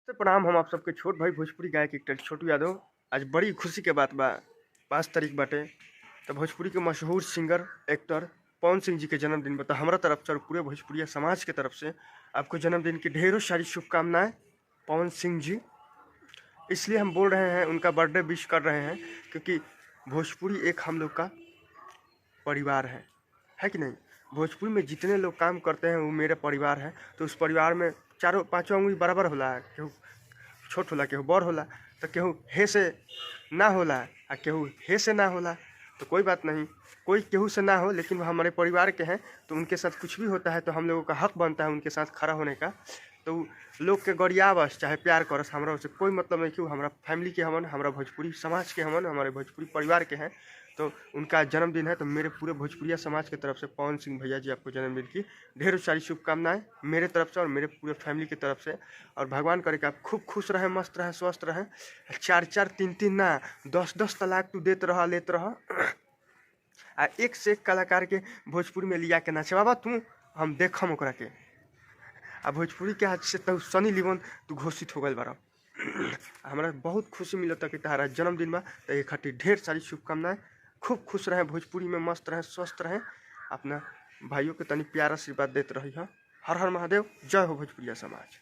तो प्रणाम। हम आप सबके छोट भाई भोजपुरी गायक एक्टर छोटू यादव। आज बड़ी खुशी के बात बा, 5 तारीख बाटे। तो भोजपुरी के मशहूर सिंगर एक्टर पवन सिंह जी के जन्मदिन बता हमारा तरफ से और पूरे भोजपुरिया समाज के तरफ से आपको जन्मदिन की ढेरों सारी शुभकामनाएं पवन सिंह जी। इसलिए हम बोल रहे हैं, उनका बर्थडे विश कर रहे हैं, क्योंकि भोजपुरी एक हम लोग का परिवार है कि नहीं। भोजपुरी में जितने लोग काम करते हैं वो मेरे परिवार है। तो उस परिवार में चारों पांचों उंगली बराबर होला, केहू छोट होला केहू बड़ होला, तो केहू हे से ना होला आ केहू हे से ना होला। तो कोई बात नहीं, कोई केहू से ना हो, लेकिन वो हमारे परिवार के हैं। तो उनके साथ कुछ भी होता है तो हम लोगों का हक बनता है उनके साथ खड़ा होने का। तो लोग के गरियावस चाहे प्यार करस, हमरा उससे कोई मतलब नहीं। क्यों, हमारा फैमिली के हमन, हमारा भोजपुरी समाज के हमन, हमारे भोजपुरी परिवार के हैं। तो उनका जन्मदिन है, तो मेरे पूरे भोजपुरिया समाज की तरफ से पवन सिंह भैया जी आपको जन्मदिन की ढेरों सारी शुभकामनाएं मेरे तरफ से और मेरे पूरे फैमिली की तरफ से। और भगवान करे कि आप खूब खुश रहें, मस्त रहें, स्वस्थ रहें। 4-4, 3-3 ना 10-10 तलाक तू देत रहा, लेत रहा। आ एक से एक कलाकार के भोजपुरी में लिया के नचवाबा तू, हम देखम ओकरा के। आ भोजपुरी के आज से तू सनी लियोन तू घोषित हो गए बारा। हमारा बहुत खुशी मिलता कि तुम्हारा जन्मदिन में। तो ये खातिर ढेर सारी शुभकामनाएं। खूब खुश रहें, भोजपुरी में मस्त रहें, स्वस्थ रहें। अपना भाइयों के तनी प्यार आशीर्वाद देते रही। हर हर महादेव, जय हो भोजपुरिया समाज।